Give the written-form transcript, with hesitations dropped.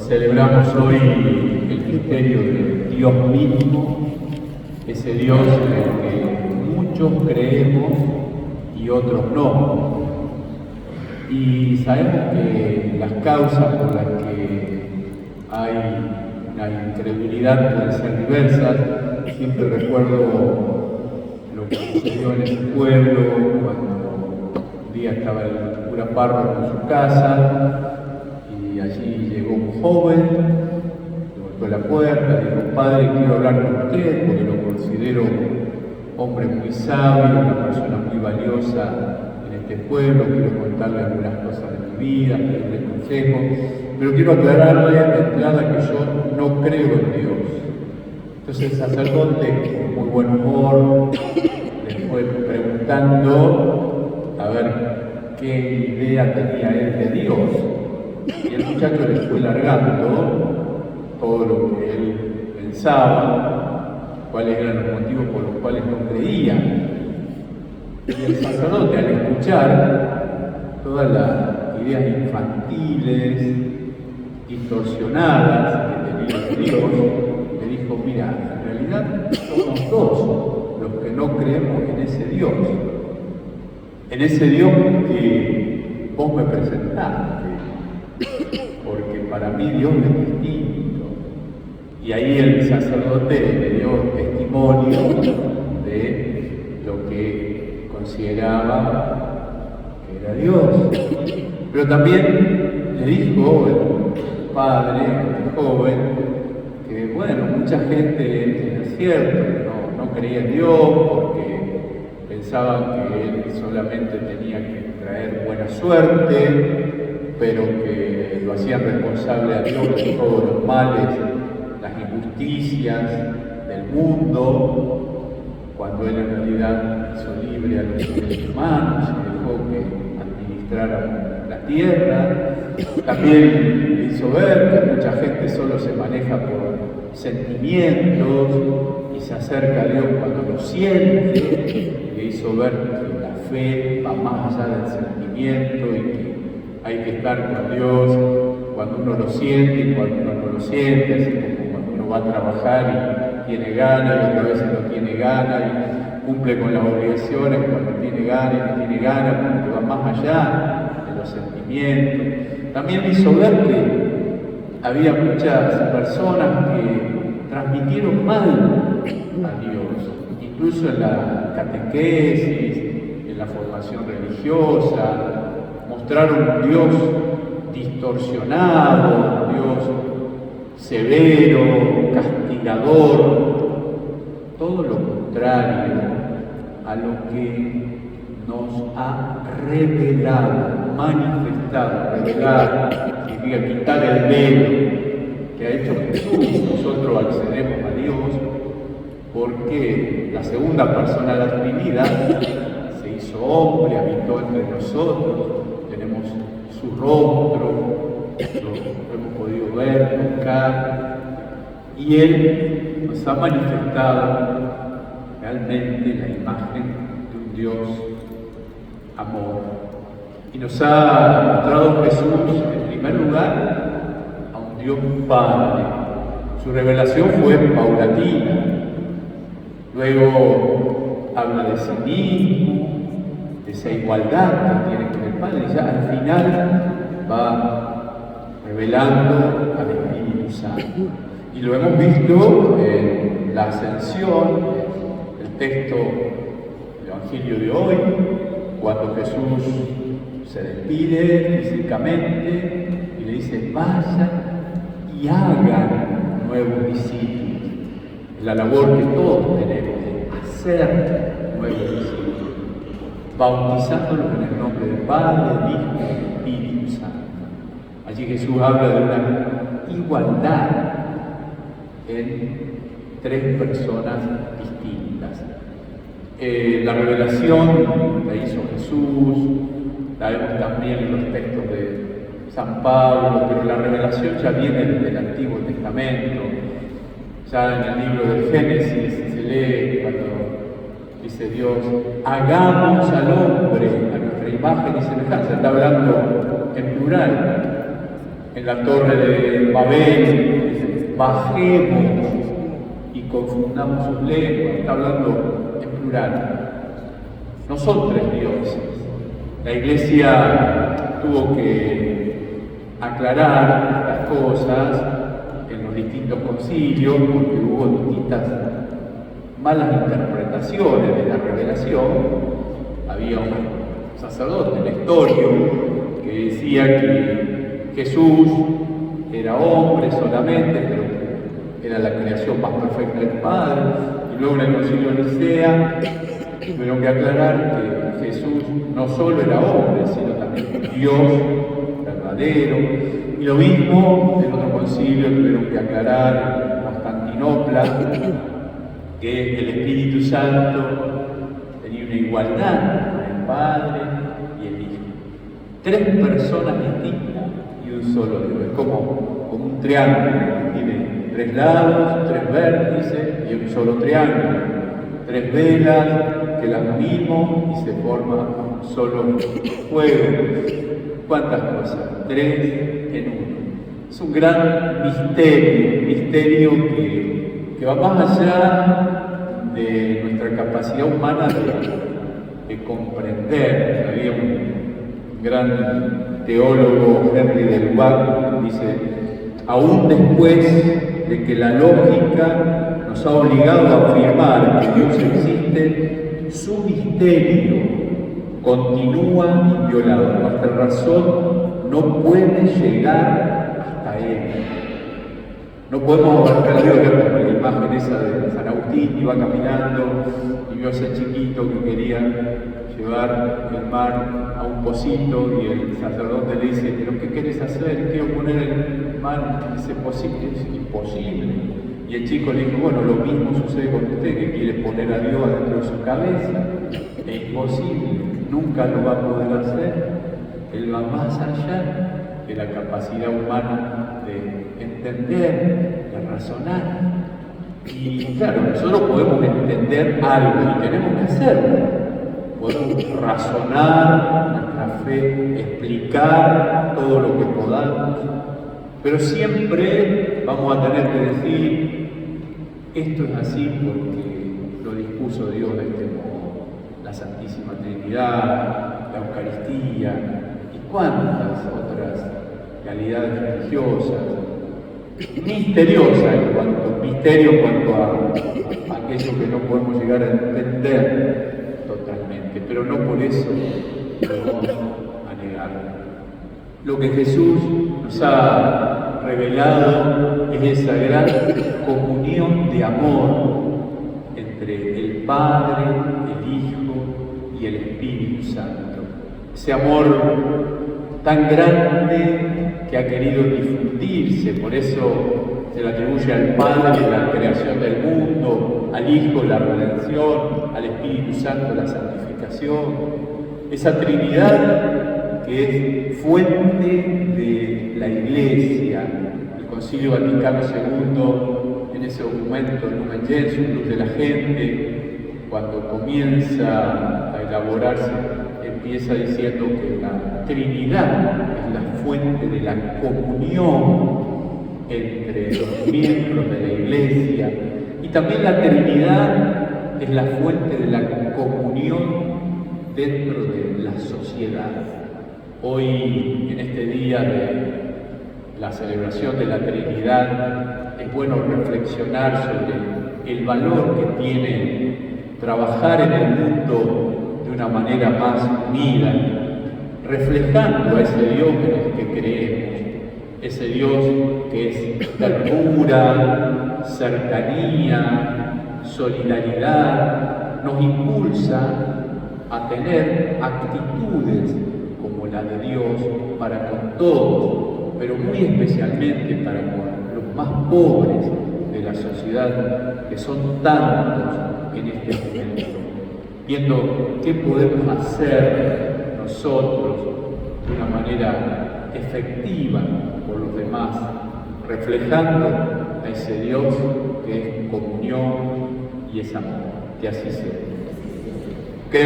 Celebramos hoy el misterio de Dios mismo, ese Dios en el que muchos creemos y otros no. Y sabemos que las causas por las que hay una incredulidad pueden ser diversas. Siempre recuerdo lo que sucedió en ese pueblo cuando un día estaba el cura párroco en su casa y allí llegó un joven, le golpeó la puerta, le dijo: padre, quiero hablar con usted porque lo considero hombre muy sabio, una persona muy valiosa en este pueblo, quiero contarle algunas cosas de mi vida, pedirle consejos, pero quiero aclararle de entrada que yo no creo en Dios. Entonces el sacerdote, con muy buen humor, le fue preguntando a ver qué idea tenía él de Dios. Y el muchacho le fue largando todo lo que él pensaba, cuáles eran los motivos por los cuales no creía. Y el sacerdote, al escuchar todas las ideas infantiles, distorsionadas que tenía Dios, le dijo: mira, en realidad somos dos los que no creemos en ese Dios que vos me presentaste, porque para mí Dios es distinto. Y ahí el sacerdote le dio testimonio de lo que consideraba que era Dios. Pero también le dijo el padre, el joven, que bueno, mucha gente, es cierto, no creía en Dios porque pensaban que Él solamente tenía que traer buena suerte, pero que lo hacían responsable a Dios de todos los males, las injusticias del mundo, cuando Él en realidad hizo libre a los seres humanos y dejó que administraran la tierra. También hizo ver que mucha gente solo se maneja por sentimientos y se acerca a Dios cuando lo siente. Le hizo ver que la fe va más allá del sentimiento y que hay que estar con Dios cuando uno lo siente y cuando uno no lo siente, así como cuando uno va a trabajar y tiene ganas y otras veces no tiene ganas y cumple con las obligaciones cuando tiene ganas y no tiene ganas, porque va más allá de los sentimientos. También hizo ver que había muchas personas que transmitieron mal a Dios, incluso en la catequesis, en la formación religiosa, mostraron un Dios distorsionado, un Dios severo, castigador, todo lo contrario a lo que nos ha revelado, manifestado. Revelar significa quitar el velo que ha hecho Jesús. Nosotros accedemos a Dios porque la segunda persona de la Trinidad se hizo hombre, habitó entre nosotros, tenemos su rostro, lo hemos podido ver, tocar, y Él nos ha manifestado realmente la imagen de un Dios amor. Y nos ha mostrado Jesús, en primer lugar, a un Dios Padre. Su revelación fue paulatina. Luego habla de sí mismo, de esa igualdad que tiene con el Padre, y ya al final va revelando al Espíritu Santo. Y lo hemos visto en la ascensión, el texto del Evangelio de hoy, cuando Jesús se despide físicamente y le dice: vayan y hagan nuevos discípulos. La labor que todos tenemos de hacer nuevos discípulos, bautizándolos en el nombre del Padre, del Hijo y del Espíritu Santo. Allí Jesús habla de una igualdad en tres personas distintas. La revelación la hizo Jesús, la vemos también en los textos de San Pablo, pero la revelación ya viene desde el Antiguo Testamento. Ya en el libro del Génesis se lee cuando dice Dios: hagamos al hombre a nuestra imagen y semejanza. Está hablando en plural. en la torre de Babel, bajemos y confundamos sus lenguas. Está hablando en plural. No son tres dioses. La Iglesia tuvo que aclarar estas cosas en los distintos concilios porque hubo distintas malas interpretaciones de la revelación. Había un sacerdote, Nestorio, que decía que Jesús era hombre solamente, pero era la creación más perfecta del Padre. Y luego en el concilio de Nicea tuvieron que aclarar que Jesús no solo era hombre, sino también Dios verdadero. Y lo mismo en otro concilio tuvieron que aclarar en Constantinopla que el Espíritu Santo tenía una igualdad con el Padre y el Hijo. Tres personas distintas y un solo Dios. Es como un triángulo que tiene tres lados, tres vértices y un solo triángulo. Tres velas que las unimos y se forma un solo fuego. ¿Cuántas cosas? Tres en uno. Es un gran misterio que va más allá de nuestra capacidad humana de comprender. Había un gran teólogo, Henry de Lubac, dice: aún después de que la lógica nos ha obligado a afirmar que Dios existe, su misterio continúa inviolado. Nuestra razón no puede llegar hasta Él. No podemos abarcar a Dios, como la imagen esa de San Agustín, iba caminando y vio a ese chiquito que quería llevar el mar a un pocito y el sacerdote le dice: ¿pero qué querés hacer? Quiero poner el mar en ese pocito. Es imposible. Y el chico le dijo: bueno, lo mismo sucede con usted, que quiere poner a Dios adentro de su cabeza. Es imposible, nunca lo va a poder hacer. Él va más allá de la capacidad humana de entender, de razonar. Y claro, nosotros podemos entender algo y tenemos que hacerlo. Podemos razonar nuestra fe, explicar todo lo que podamos, pero siempre vamos a tener que decir: esto es así porque lo dispuso Dios de este modo. La Santísima Trinidad, la Eucaristía y cuántas otras realidades religiosas, misteriosas en cuanto a aquello que no podemos llegar a entender totalmente, pero no por eso lo vamos a negar. Lo que Jesús nos ha revelado es esa gran comunión de amor entre el Padre, el Hijo y el Espíritu Santo. Ese amor tan grande que ha querido difundirse, por eso se le atribuye al Padre la creación del mundo, al Hijo la redención, al Espíritu Santo la santificación. Esa Trinidad que es fuente de la Iglesia. El Concilio Vaticano II, en ese documento, Lumen Gentium, Luz de la Gente, cuando comienza a elaborarse, empieza diciendo que la Trinidad es la fuente de la comunión entre los miembros de la Iglesia, y también la Trinidad es la fuente de la comunión dentro de la sociedad. Hoy, en este día de la celebración de la Trinidad, es bueno reflexionar sobre el valor que tiene trabajar en el mundo de una manera más unida, reflejando a ese Dios en el que creemos, ese Dios que es ternura, cercanía, solidaridad, nos impulsa a tener actitudes como la de Dios para con todos, pero muy especialmente para con los más pobres de la sociedad, que son tantos en este momento, viendo qué podemos hacer nosotros de una manera efectiva por los demás, reflejando a ese Dios que es comunión y es amor. Que así sea.